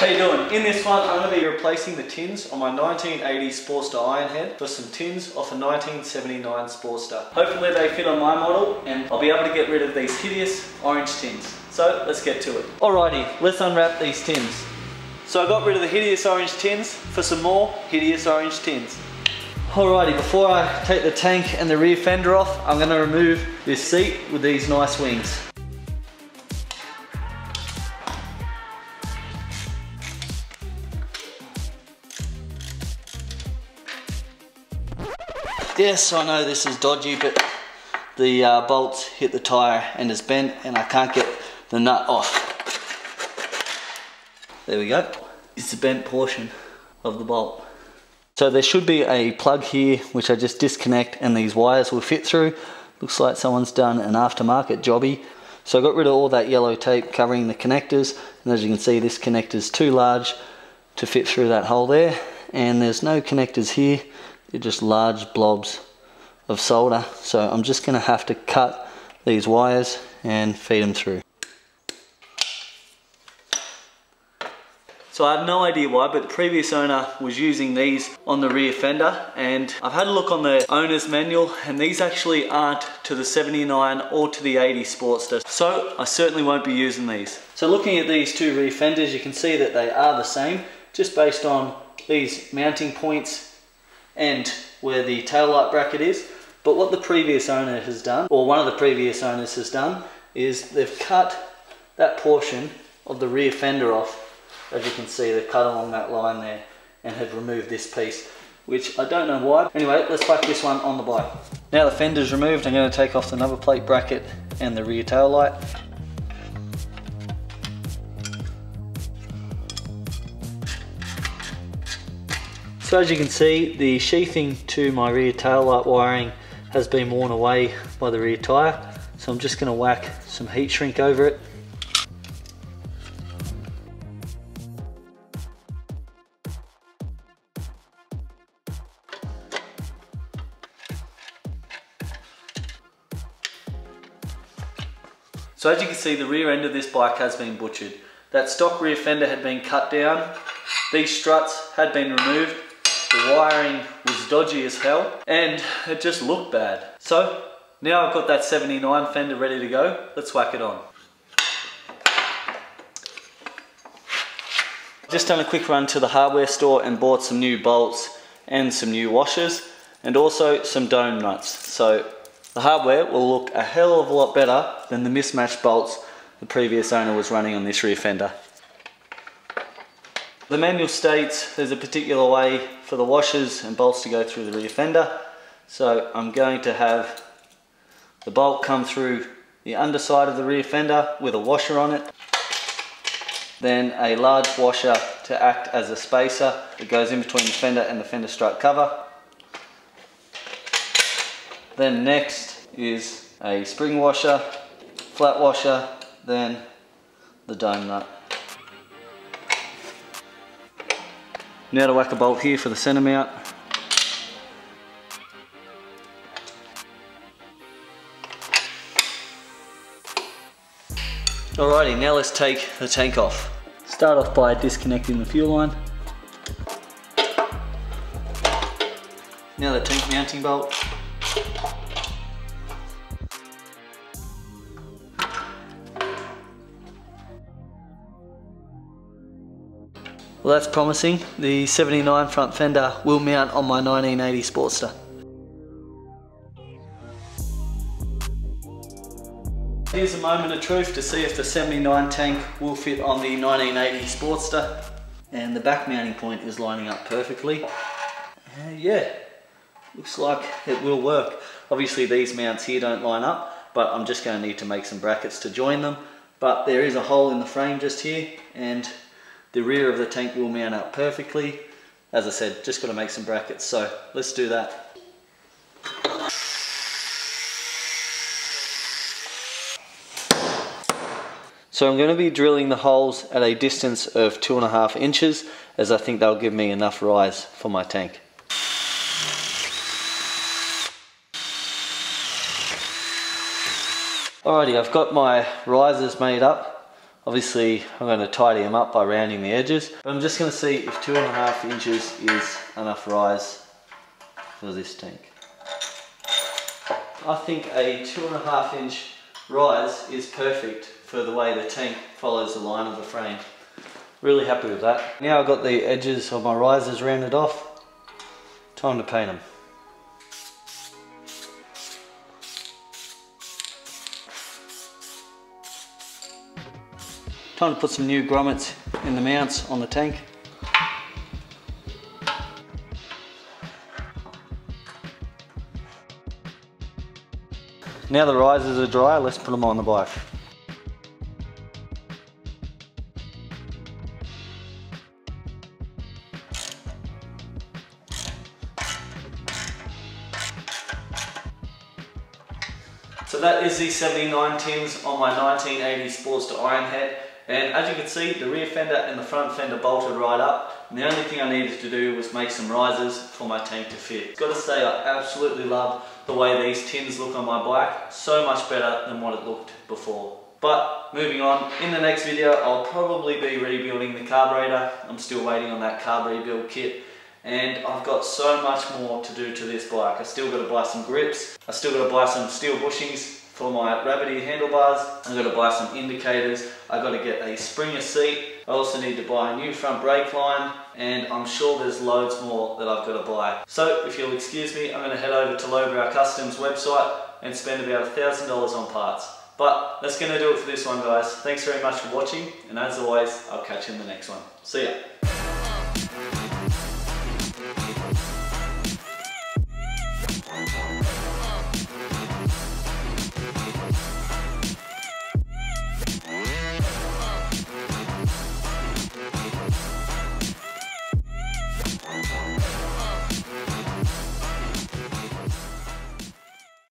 How you doing? In this one, I'm going to be replacing the tins on my 1980 Sportster Ironhead for some tins off a 1979 Sportster. Hopefully they fit on my model and I'll be able to get rid of these hideous orange tins. So let's get to it. Alrighty, let's unwrap these tins. So I got rid of the hideous orange tins for some more hideous orange tins. Alrighty, before I take the tank and the rear fender off, I'm going to remove this seat with these nice wings. Yes, I know this is dodgy, but the bolts hit the tyre and it's bent and I can't get the nut off. There we go. It's the bent portion of the bolt. So there should be a plug here which I just disconnect and these wires will fit through. Looks like someone's done an aftermarket jobby. So I got rid of all that yellow tape covering the connectors, and as you can see this connector's too large to fit through that hole there, and there's no connectors here. They're just large blobs of solder. So I'm just going to have to cut these wires and feed them through. So I have no idea why, but the previous owner was using these on the rear fender, and I've had a look on the owner's manual and these actually aren't to the 79 or to the 80 Sportster. So I certainly won't be using these. So looking at these two rear fenders, you can see that they are the same, just based on these mounting points and where the taillight bracket is. But what the previous owner has done, or one of the previous owners has done, is they've cut that portion of the rear fender off. As you can see, they've cut along that line there and have removed this piece, which I don't know why. Anyway, let's whack this one on the bike. Now the fender's removed, I'm going to take off the number plate bracket and the rear tail light. So as you can see, the sheathing to my rear tail light wiring has been worn away by the rear tyre. So I'm just going to whack some heat shrink over it. So as you can see, the rear end of this bike has been butchered. That stock rear fender had been cut down, these struts had been removed, the wiring was dodgy as hell, and it just looked bad. So now I've got that 79 fender ready to go, let's whack it on. Just done a quick run to the hardware store and bought some new bolts and some new washers and also some dome nuts. So the hardware will look a hell of a lot better than the mismatched bolts the previous owner was running on this rear fender. The manual states there's a particular way for the washers and bolts to go through the rear fender. So I'm going to have the bolt come through the underside of the rear fender with a washer on it. Then a large washer to act as a spacer that goes in between the fender and the fender strut cover. Then next is a spring washer, flat washer, then the dome nut. Now to whack a bolt here for the centre mount. Alrighty, now let's take the tank off. Start off by disconnecting the fuel line. Now the tank mounting bolt. Well, that's promising. The 79 front fender will mount on my 1980 Sportster. Here's a moment of truth to see if the 79 tank will fit on the 1980 Sportster. And the back mounting point is lining up perfectly. Yeah, looks like it will work. Obviously these mounts here don't line up, but I'm just going to need to make some brackets to join them. But there is a hole in the frame just here, and the rear of the tank will mount up perfectly. As I said, just got to make some brackets, so let's do that. So I'm going to be drilling the holes at a distance of 2.5 inches, as I think they'll give me enough rise for my tank. Alrighty, I've got my risers made up Obviously, I'm going to tidy them up by rounding the edges, but I'm just going to see if 2.5 inches is enough rise for this tank. I think a 2.5 inch rise is perfect for the way the tank follows the line of the frame. Really happy with that. Now I've got the edges of my risers rounded off, time to paint them. Time to put some new grommets in the mounts on the tank. Now the risers are dry, let's put them on the bike. So that is the 79 tins on my 1980 Sportster Ironhead. And as you can see, the rear fender and the front fender bolted right up. And the only thing I needed to do was make some risers for my tank to fit. Got to say, I absolutely love the way these tins look on my bike. So much better than what it looked before. But moving on, in the next video, I'll probably be rebuilding the carburetor. I'm still waiting on that carb rebuild kit. And I've got so much more to do to this bike. I still got to buy some grips. I still got to buy some steel bushings for my rabbity handlebars. I've got to buy some indicators. I've got to get a Springer seat. I also need to buy a new front brake line, and I'm sure there's loads more that I've got to buy. So if you'll excuse me, I'm going to head over to Lowbrow Customs website and spend about $1,000 on parts. But that's going to do it for this one, guys. Thanks very much for watching, and as always, I'll catch you in the next one. See ya.